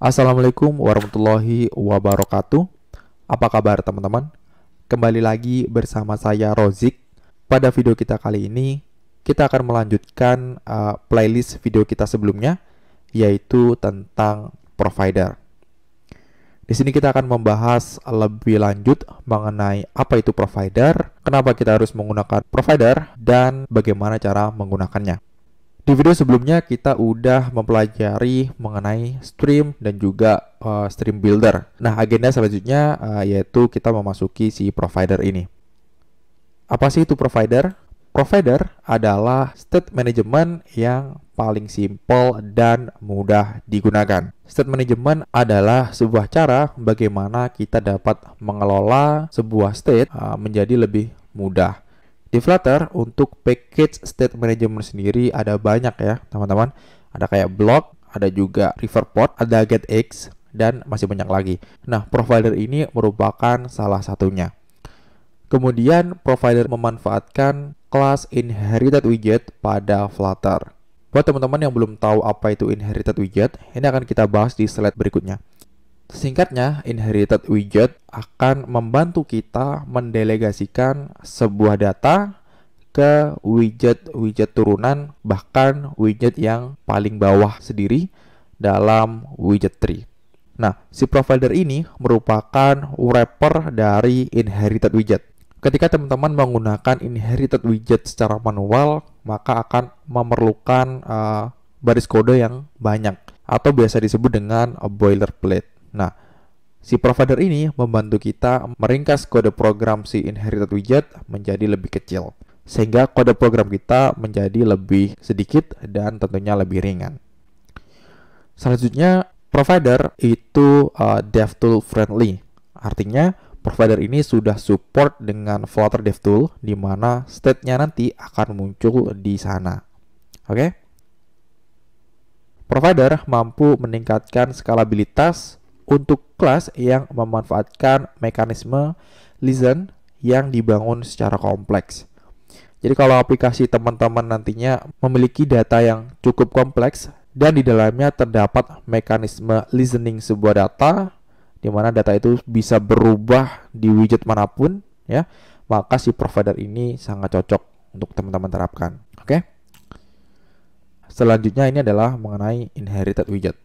Assalamualaikum warahmatullahi wabarakatuh. Apa kabar teman-teman? Kembali lagi bersama saya Rozik. Pada video kita kali ini, kita akan melanjutkan playlist video kita sebelumnya, yaitu tentang provider. Di sini kita akan membahas lebih lanjut mengenai apa itu provider, kenapa kita harus menggunakan provider, dan bagaimana cara menggunakannya. Di video sebelumnya kita udah mempelajari mengenai stream dan juga stream builder. Nah, agenda selanjutnya yaitu kita memasuki si provider ini. Apa sih itu provider? Provider adalah state management yang paling simple dan mudah digunakan. State management adalah sebuah cara bagaimana kita dapat mengelola sebuah state menjadi lebih mudah. Di Flutter, untuk package state management sendiri ada banyak ya, teman-teman. Ada kayak block, ada juga riverport, ada getX, dan masih banyak lagi. Nah, provider ini merupakan salah satunya. Kemudian, provider memanfaatkan kelas inherited widget pada Flutter. Buat teman-teman yang belum tahu apa itu inherited widget, ini akan kita bahas di slide berikutnya. Singkatnya, inherited widget akan membantu kita mendelegasikan sebuah data ke widget turunan, bahkan widget yang paling bawah sendiri dalam widget tree. Nah, si provider ini merupakan wrapper dari inherited widget. Ketika teman-teman menggunakan inherited widget secara manual, maka akan memerlukan baris kode yang banyak, atau biasa disebut dengan boilerplate. Nah, si provider ini membantu kita meringkas kode program si inherited widget menjadi lebih kecil, sehingga kode program kita menjadi lebih sedikit dan tentunya lebih ringan. Selanjutnya, provider itu DevTool friendly. Artinya, provider ini sudah support dengan Flutter DevTool, di mana state-nya nanti akan muncul di sana. Oke? Provider mampu meningkatkan skalabilitas untuk kelas yang memanfaatkan mekanisme listen yang dibangun secara kompleks. Jadi kalau aplikasi teman-teman nantinya memiliki data yang cukup kompleks dan di dalamnya terdapat mekanisme listening sebuah data, di mana data itu bisa berubah di widget manapun, ya, maka si provider ini sangat cocok untuk teman-teman terapkan. Oke? Selanjutnya ini adalah mengenai inherited widget.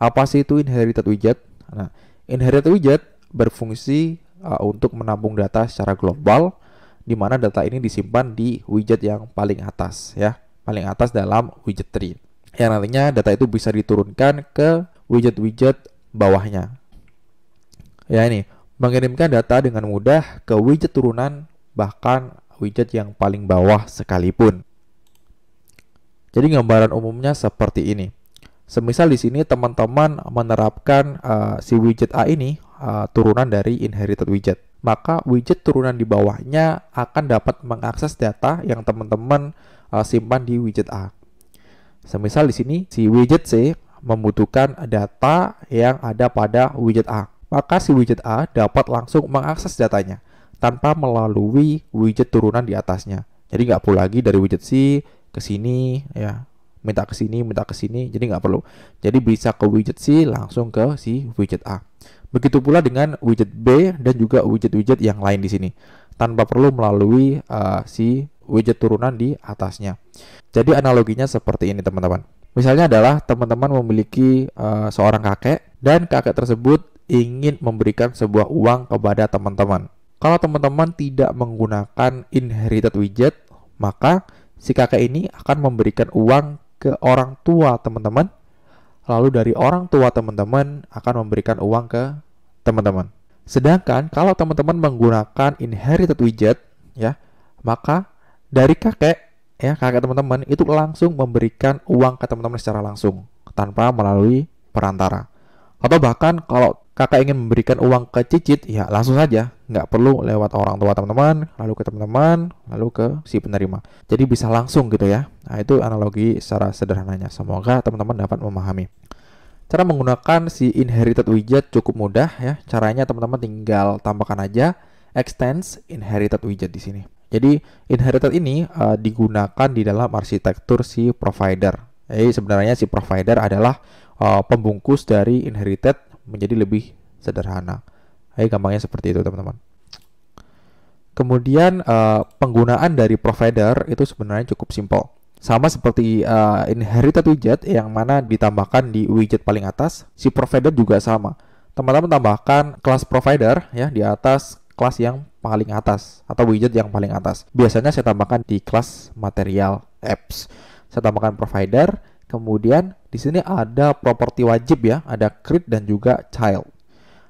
Apa sih itu inherited widget? Nah, inherited widget berfungsi untuk menampung data secara global, di mana data ini disimpan di widget yang paling atas, ya, paling atas dalam widget tree. Yang nantinya data itu bisa diturunkan ke widget-widget bawahnya. Ya, ini mengirimkan data dengan mudah ke widget turunan, bahkan widget yang paling bawah sekalipun. Jadi gambaran umumnya seperti ini. Semisal di sini teman-teman menerapkan si widget A ini turunan dari inherited widget, maka widget turunan di bawahnya akan dapat mengakses data yang teman-teman simpan di widget A. Semisal di sini si widget C membutuhkan data yang ada pada widget A, maka si widget A dapat langsung mengakses datanya tanpa melalui widget turunan di atasnya. Jadi nggak perlu lagi dari widget C ke sini, ya, minta ke sini, jadi nggak perlu. Jadi bisa ke widget C langsung ke si widget A. Begitu pula dengan widget B dan juga widget-widget yang lain di sini, tanpa perlu melalui si widget turunan di atasnya. Jadi analoginya seperti ini, teman-teman. Misalnya adalah teman-teman memiliki seorang kakek, dan kakek tersebut ingin memberikan sebuah uang kepada teman-teman. Kalau teman-teman tidak menggunakan inherited widget, maka si kakek ini akan memberikan uang ke orang tua teman-teman, lalu dari orang tua teman-teman akan memberikan uang ke teman-teman. Sedangkan kalau teman-teman menggunakan inherited widget, ya, maka dari kakek, ya, kakek teman-teman itu langsung memberikan uang ke teman-teman secara langsung tanpa melalui perantara. Atau bahkan kalau kakak ingin memberikan uang ke cicit, ya langsung saja, nggak perlu lewat orang tua teman-teman, lalu ke teman-teman, lalu ke si penerima. Jadi bisa langsung gitu ya. Nah, itu analogi secara sederhananya. Semoga teman-teman dapat memahami. Cara menggunakan si inherited widget cukup mudah ya. Caranya teman-teman tinggal tambahkan aja extends inherited widget di sini. Jadi inherited ini digunakan di dalam arsitektur si provider. Sebenarnya si provider adalah pembungkus dari inherited menjadi lebih sederhana. Gampangnya seperti itu teman-teman. Kemudian penggunaan dari provider itu sebenarnya cukup simpel. Sama seperti inherited widget yang mana ditambahkan di widget paling atas, si provider juga sama. Teman-teman tambahkan kelas provider ya di atas kelas yang paling atas atau widget yang paling atas. Biasanya saya tambahkan di kelas material apps. Saya tambahkan provider, kemudian di sini ada properti wajib ya, ada create dan juga child.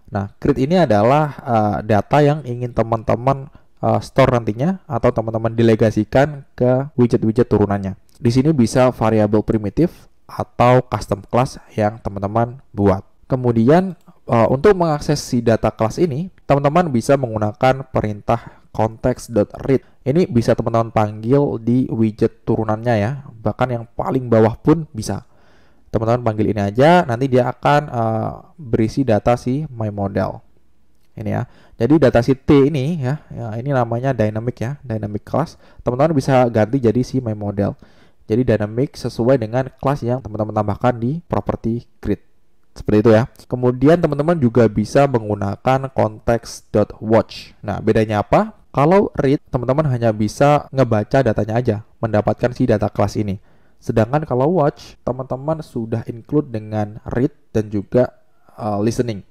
Nah, create ini adalah data yang ingin teman-teman store nantinya atau teman-teman delegasikan ke widget-widget turunannya. Di sini bisa variabel primitif atau custom class yang teman-teman buat. Kemudian untuk mengakses si data kelas ini, teman-teman bisa menggunakan perintah context.read. Ini bisa teman-teman panggil di widget turunannya ya, bahkan yang paling bawah pun bisa. Teman-teman panggil ini aja, nanti dia akan berisi data si my model. Ini ya. Jadi data si T ini ya, ini namanya dynamic ya, dynamic class. Teman-teman bisa ganti jadi si my model. Jadi dynamic sesuai dengan kelas yang teman-teman tambahkan di property create. Seperti itu ya. Kemudian teman-teman juga bisa menggunakan context.watch. Nah, bedanya apa? Kalau read, teman-teman hanya bisa ngebaca datanya aja, mendapatkan si data kelas ini. Sedangkan kalau watch, teman-teman sudah include dengan read dan juga listening.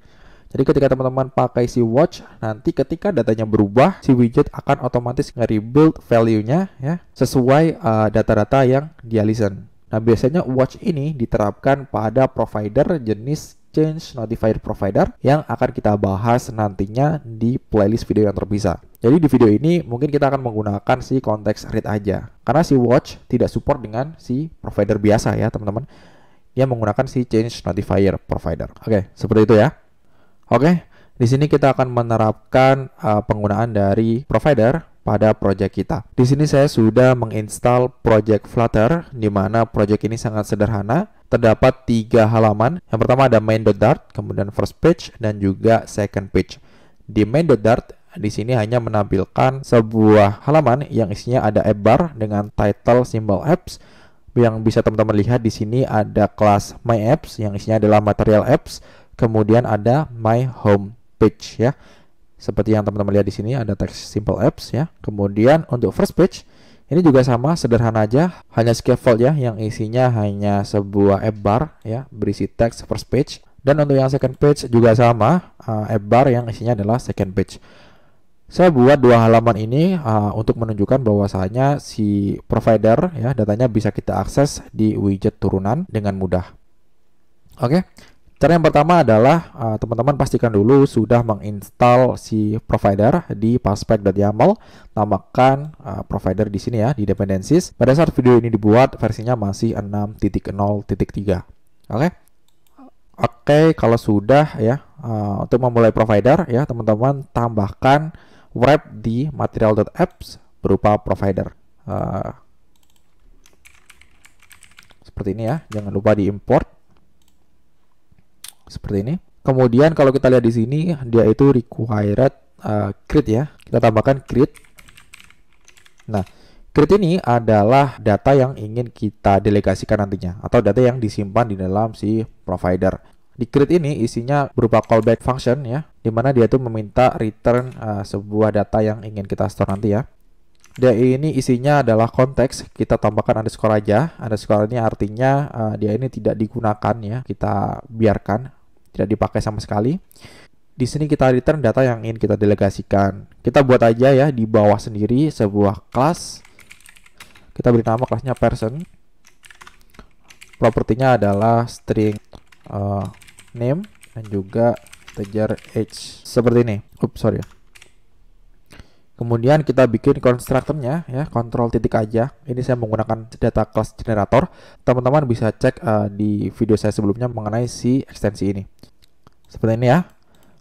Jadi ketika teman-teman pakai si watch, nanti ketika datanya berubah, si widget akan otomatis nge-rebuild value-nya ya sesuai data-data yang dia listen. Nah, biasanya watch ini diterapkan pada provider jenis change notifier provider yang akan kita bahas nantinya di playlist video yang terpisah. Jadi di video ini mungkin kita akan menggunakan si context read aja. Karena si watch tidak support dengan si provider biasa ya, teman-teman. Dia menggunakan si change notifier provider. Oke, seperti itu ya. Oke, di sini kita akan menerapkan penggunaan dari provider pada project kita. Di sini saya sudah menginstal project Flutter, di mana project ini sangat sederhana. Terdapat 3 halaman. Yang pertama ada main.dart, kemudian first page, dan juga second page. Di main.dart, di sini hanya menampilkan sebuah halaman yang isinya ada app bar dengan title symbol apps. Yang bisa teman-teman lihat di sini ada kelas my apps yang isinya adalah material apps. Kemudian ada my home page ya. Seperti yang teman-teman lihat di sini ada teks simple apps ya. Kemudian untuk first page ini juga sama, sederhana aja, hanya scaffold ya yang isinya hanya sebuah app bar ya, berisi teks first page. Dan untuk yang second page juga sama, app bar yang isinya adalah second page. Saya buat 2 halaman ini untuk menunjukkan bahwasanya si provider ya datanya bisa kita akses di widget turunan dengan mudah. Oke. Cara yang pertama adalah teman-teman pastikan dulu sudah menginstal si provider di paspec.yaml. Namakan provider di sini ya, di dependencies. Pada saat video ini dibuat, versinya masih 6.0.3. Oke. Oke, kalau sudah ya, untuk memulai provider ya, teman-teman tambahkan wrap di material.apps berupa provider. Seperti ini ya, jangan lupa diimport. Seperti ini. Kemudian kalau kita lihat di sini dia itu required create ya. Kita tambahkan create. Nah, create ini adalah data yang ingin kita delegasikan nantinya atau data yang disimpan di dalam si provider. Di create ini isinya berupa callback function ya, di mana dia tuh meminta return sebuah data yang ingin kita store nanti ya. Dia ini isinya adalah konteks, kita tambahkan underscore aja. Underscore ini artinya dia ini tidak digunakan ya, kita biarkan, tidak dipakai sama sekali. Di sini kita return data yang ingin kita delegasikan. Kita buat aja ya di bawah sendiri sebuah kelas. Kita beri nama kelasnya person. Propertinya adalah string name dan juga integer age. Seperti ini. Sorry ya. Kemudian kita bikin konstruktornya ya, kontrol titik aja. Ini saya menggunakan data class generator. Teman-teman bisa cek di video saya sebelumnya mengenai si ekstensi ini. Seperti ini ya.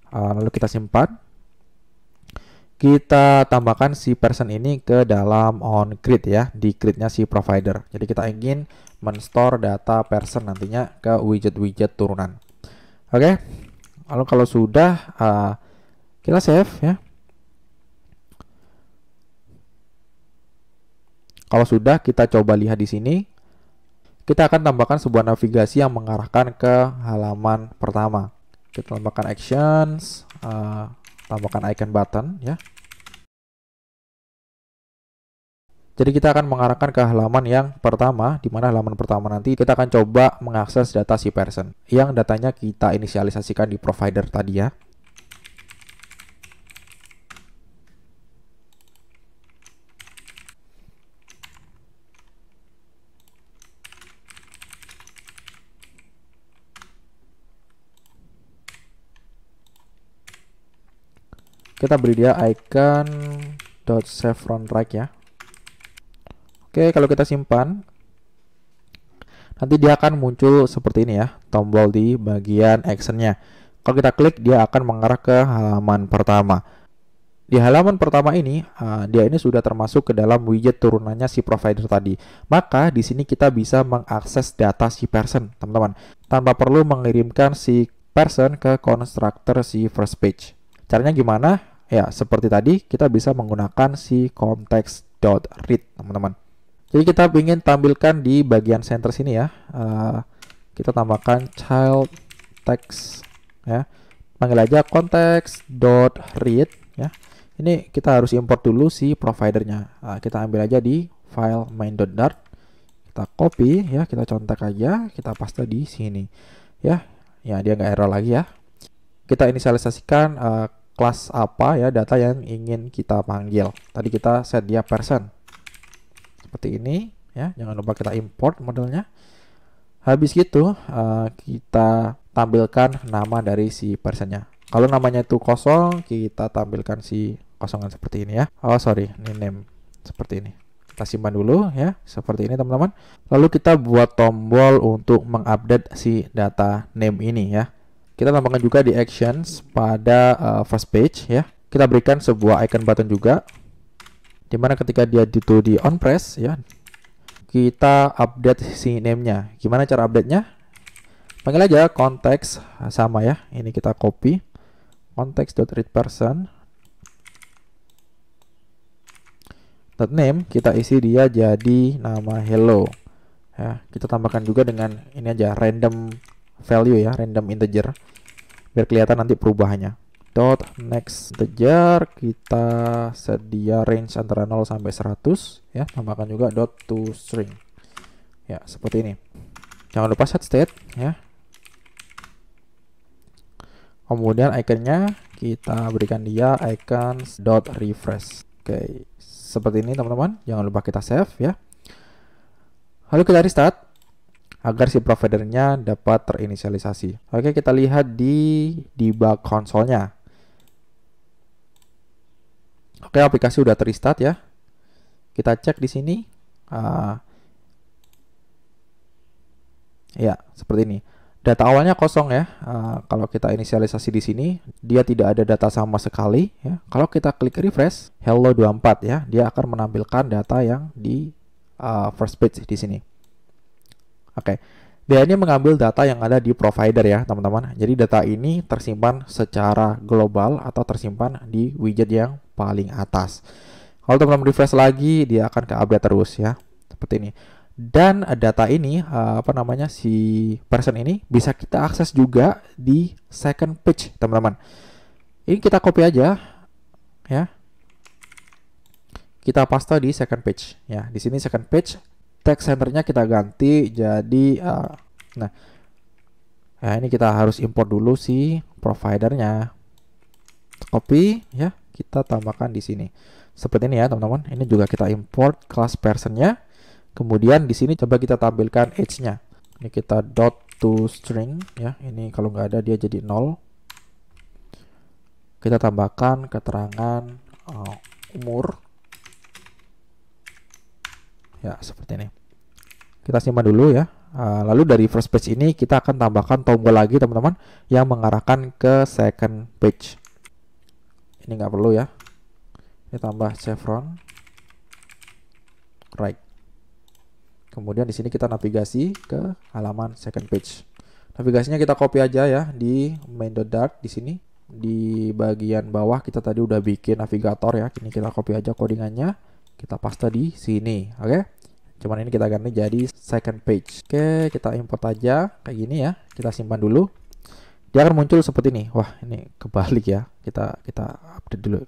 Lalu kita simpan. Kita tambahkan si person ini ke dalam on create ya, di create-nya si provider. Jadi kita ingin men-store data person nantinya ke widget-widget turunan. Oke. Lalu kalau sudah kita save ya. Kalau sudah, kita coba lihat di sini. kita akan tambahkan sebuah navigasi yang mengarahkan ke halaman pertama. Kita tambahkan actions, tambahkan icon button ya. Jadi kita akan mengarahkan ke halaman yang pertama, di mana halaman pertama nanti kita akan coba mengakses data si person yang datanya kita inisialisasikan di provider tadi ya. Kita beri dia icon .saffron_right ya. Oke, kalau kita simpan, nanti dia akan muncul seperti ini ya, tombol di bagian actionnya. Kalau kita klik, dia akan mengarah ke halaman pertama. Di halaman pertama ini, dia ini sudah termasuk ke dalam widget turunannya si provider tadi. Maka di sini kita bisa mengakses data si person, teman-teman, tanpa perlu mengirimkan si person ke konstruktor si first page. Caranya gimana? Ya, seperti tadi, kita bisa menggunakan si context.read, teman-teman. Jadi kita ingin tampilkan di bagian center sini ya. Kita tambahkan child text ya. Panggil aja context.read ya. Ini kita harus import dulu si providernya. Kita ambil aja di file main.dart. Kita copy ya, kita contek aja, kita paste di sini. Ya, dia nggak error lagi ya. Kita inisialisasikan kelas apa ya, data yang ingin kita panggil. Tadi kita set dia person. Seperti ini ya, jangan lupa kita import modelnya. Habis gitu kita tampilkan nama dari si personnya. Kalau namanya itu kosong, kita tampilkan si kosongan seperti ini ya. Oh sorry, ini name seperti ini. Kita simpan dulu ya, seperti ini teman-teman. Lalu kita buat tombol untuk mengupdate si data name ini ya. Kita tambahkan juga di actions pada first page ya. Kita berikan sebuah icon button juga, dimana ketika dia di on press ya, kita update si name-nya. Gimana cara update-nya? Panggil aja context sama ya. Ini kita copy context.readPerson .name, kita isi dia jadi nama hello ya. Kita tambahkan juga dengan ini aja random value ya, random integer, biar kelihatan nanti perubahannya. Next integer, kita set dia range antara 0 sampai 100 ya. Tambahkan juga .toString ya, seperti ini. Jangan lupa set state ya. Kemudian iconnya kita berikan dia icons.refresh. Oke, seperti ini teman-teman. Jangan lupa kita save ya. Lalu kita restart agar si providernya dapat terinisialisasi. Oke, kita lihat di debug console-nya. Oke, aplikasi udah terstart ya. Kita cek di sini. Ya, seperti ini. Data awalnya kosong ya. Kalau kita inisialisasi di sini, dia tidak ada data sama sekali ya. Kalau kita klik refresh, hello 24 ya, dia akan menampilkan data yang di first page di sini. Oke. Dia ini mengambil data yang ada di provider ya, teman-teman. Jadi data ini tersimpan secara global atau tersimpan di widget yang paling atas. Kalau teman-teman refresh lagi, dia akan ke-update terus ya. Seperti ini. Dan data ini si person ini bisa kita akses juga di second page, teman-teman. Ini kita copy aja ya. Kita paste di second page ya. Di sini second page, text centernya kita ganti jadi ini kita harus import dulu si providernya. Copy ya, kita tambahkan di sini. Seperti ini ya, teman-teman. Ini juga kita import class personnya. Kemudian di sini coba kita tampilkan age-nya. Ini kita .toString ya. Ini kalau nggak ada dia jadi 0. Kita tambahkan keterangan umur. Ya, seperti ini. Kita simpan dulu ya. Lalu dari first page ini kita akan tambahkan tombol lagi, teman-teman, yang mengarahkan ke second page. Ini nggak perlu ya. Ini tambah chevron right. Kemudian di sini kita navigasi ke halaman second page. Navigasinya kita copy aja ya di main.dart di sini. Di bagian bawah kita tadi udah bikin navigator ya. Ini kita copy aja codingannya. Kita paste di sini, oke? Cuman ini kita ganti jadi second page. Oke, kita import aja kayak gini ya. Kita simpan dulu. Dia akan muncul seperti ini. Wah, ini kebalik ya. Kita update dulu.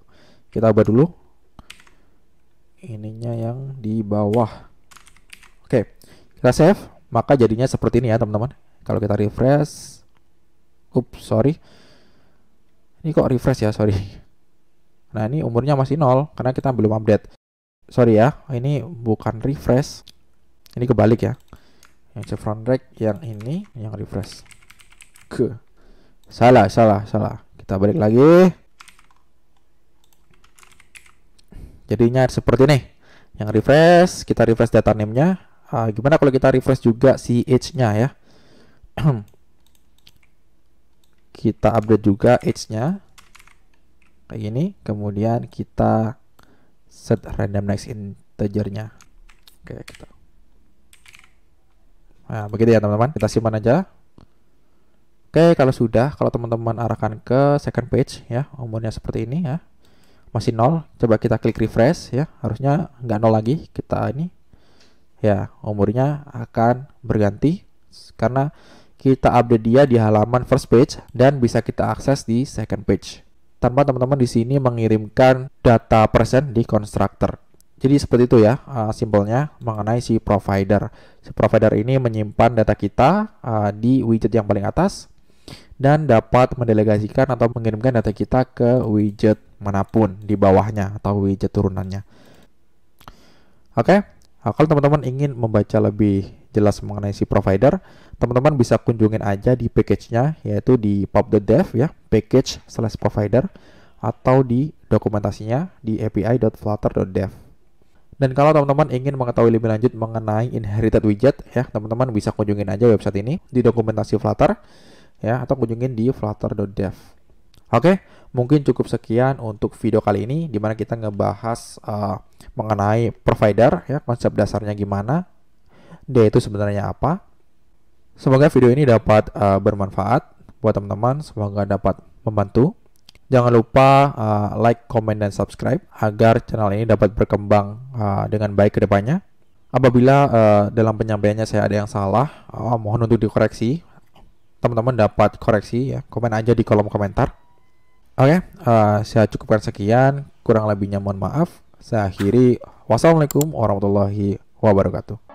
Kita ubah dulu. Ininya yang di bawah. Oke, kita save. Maka jadinya seperti ini ya teman-teman. Kalau kita refresh, sorry. Ini kok refresh ya, sorry. Nah, ini umurnya masih 0 karena kita belum update. Sorry ya, ini bukan refresh. Ini kebalik ya. Yang chevron rect, yang ini yang refresh. Salah. Kita balik lagi. Jadinya seperti ini. Yang refresh, kita refresh data name-nya. Gimana kalau kita refresh juga si age-nya ya? Kita update juga age-nya. Kayak gini. Kemudian kita set random next integer-nya. Oke, kita. Nah, begitu ya teman-teman. Kita simpan aja. Oke, kalau teman-teman arahkan ke second page ya, umurnya seperti ini ya. Masih 0, coba kita klik refresh ya, harusnya nggak 0 lagi. Kita ini ya, umurnya akan berganti karena kita update dia di halaman first page dan bisa kita akses di second page tanpa teman-teman di sini mengirimkan data persen di constructor. Jadi seperti itu ya, simpelnya mengenai si provider. Si provider ini menyimpan data kita di widget yang paling atas dan dapat mendelegasikan atau mengirimkan data kita ke widget manapun di bawahnya atau widget turunannya. Oke, kalau teman-teman ingin membaca lebih jelas mengenai si provider, teman-teman bisa kunjungin aja di package-nya, yaitu di pub.dev ya, package/provider, atau di dokumentasinya di api.flutter.dev. Dan kalau teman-teman ingin mengetahui lebih lanjut mengenai inherited widget ya, teman-teman bisa kunjungin aja website ini di dokumentasi Flutter ya, atau kunjungin di flutter.dev. Oke, mungkin cukup sekian untuk video kali ini, di mana kita ngebahas mengenai provider ya, konsep dasarnya gimana, dia itu sebenarnya apa. Semoga video ini dapat bermanfaat buat teman-teman, semoga dapat membantu. Jangan lupa like, comment, dan subscribe agar channel ini dapat berkembang dengan baik ke depannya. Apabila dalam penyampaiannya saya ada yang salah, mohon untuk dikoreksi. Teman-teman dapat koreksi ya, komen aja di kolom komentar. Oke, saya cukupkan sekian, kurang lebihnya mohon maaf. Saya akhiri, wassalamualaikum warahmatullahi wabarakatuh.